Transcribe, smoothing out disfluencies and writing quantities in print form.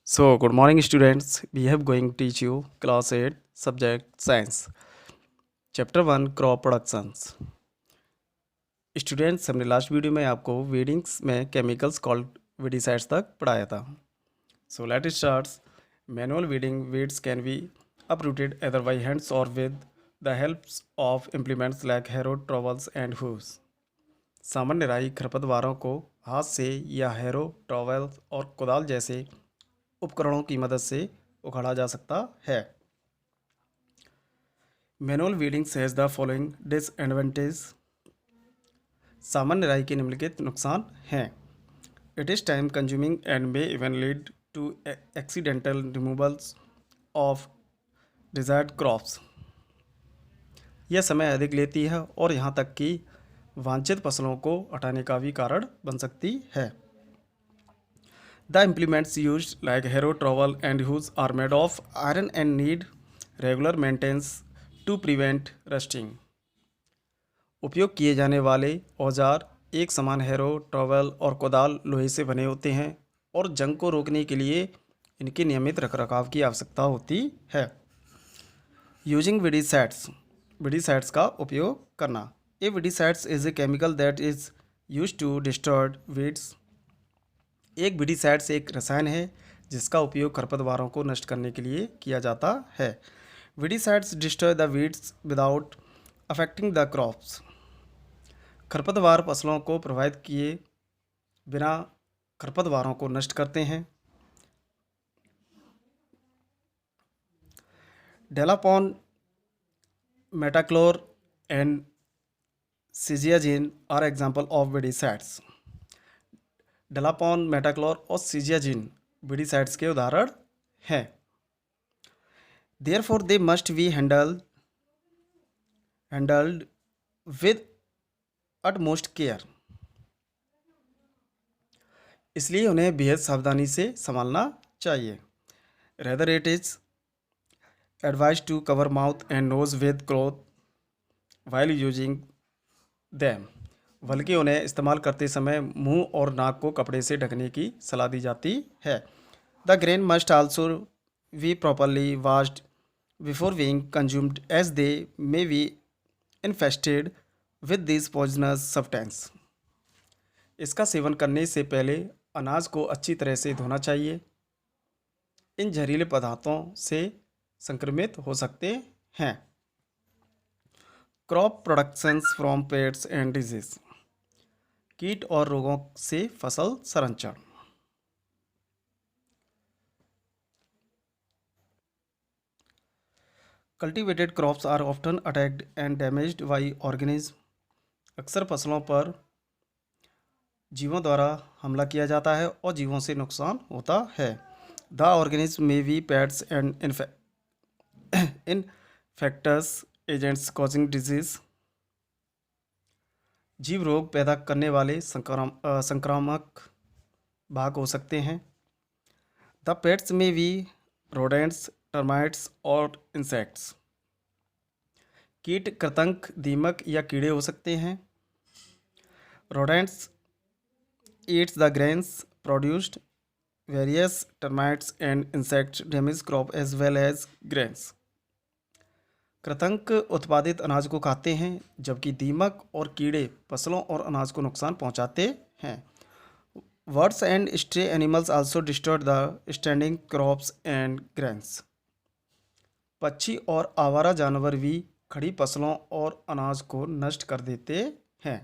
So, good morning, students. We have going to teach you class 8 subject science. Chapter 1 crop productions. Students हमने last video में आपको वीडिंग्स में chemicals called weedicides तक पढ़ाया था. So let start. Manual weeding weeds can be uprooted either by hands or with the help of implements like harrow, trowels and hooves. सामान्य राई खरपतवारों को हाथ से या हैरो, ट्रॉवेल और कुदाल जैसे उपकरणों की मदद से उखाड़ा जा सकता है. Manual weedings has the following disadvantage. सामान्य राई के निम्नलिखित नुकसान हैं. It is time consuming and may even lead to accidental removals of desired crops. यह समय अधिक लेती है और यहाँ तक कि वांछित फसलों को हटाने का भी कारण बन सकती है. The implements used like harrow, trowel and hooves are made of iron and need regular maintenance to prevent rusting. उपयोग किए जाने वाले औजार एक समान हैरो, ट्रॉवेल और कोदाल लोहे से बने होते हैं और जंग को रोकने के लिए इनके नियमित रखरखाव की आवश्यकता होती है. Using weedicides. वीडिसाइड्स का उपयोग करना. A weedicides is a chemical that is used to destroy weeds. एक वीडिसाइड्स एक रसायन है जिसका उपयोग खरपतवारों को नष्ट करने के लिए किया जाता है. Weedicides destroy the weeds without affecting the crops. खरपतवार फसलों को प्रभावित किए बिना खरपतवारों को नष्ट करते हैं. Dalapon, metachlor and simazine are example of weedicides. Dalapon, metachlor और सिजियाजिन वीडिसाइड्स के उदाहरण हैं. Therefore they must be handled with utmost care. इसलिए उन्हें बेहद सावधानी से संभालना चाहिए. Rather it is advise to cover mouth and nose with cloth while using them. बल्कि उन्हें इस्तेमाल करते समय मुंह और नाक को कपड़े से ढकने की सलाह दी जाती है. The grain must also be properly washed before being consumed as they may be infested with this poisonous substance. इसका सेवन करने से पहले अनाज को अच्छी तरह से धोना चाहिए. इन जहरीले पदार्थों से संक्रमित हो सकते हैं. Crop productions from pests and disease. कीट और रोगों से फसल संरक्षण. Cultivated crops are often attacked and damaged by organism. अक्सर फसलों पर जीवों द्वारा हमला किया जाता है और जीवों से नुकसान होता है. The organism may be pests and infectious agents causing disease. जीव रोग पैदा करने वाले संक्रामक भाग हो सकते हैं. द पेट्स में भी रोडेंट्स, टर्माइट्स और इंसेक्ट्स. कीट, कृंतक, दीमक या कीड़े हो सकते हैं. Rodents eats the grains produced. Various termites and insects damage crop as well as grains. कृंतक उत्पादित अनाज को खाते हैं जबकि दीमक और कीड़े फसलों और अनाज को नुकसान पहुंचाते हैं. Birds and stray animals also destroy the standing crops and grains. पक्षी और आवारा जानवर भी खड़ी फसलों और अनाज को नष्ट कर देते हैं.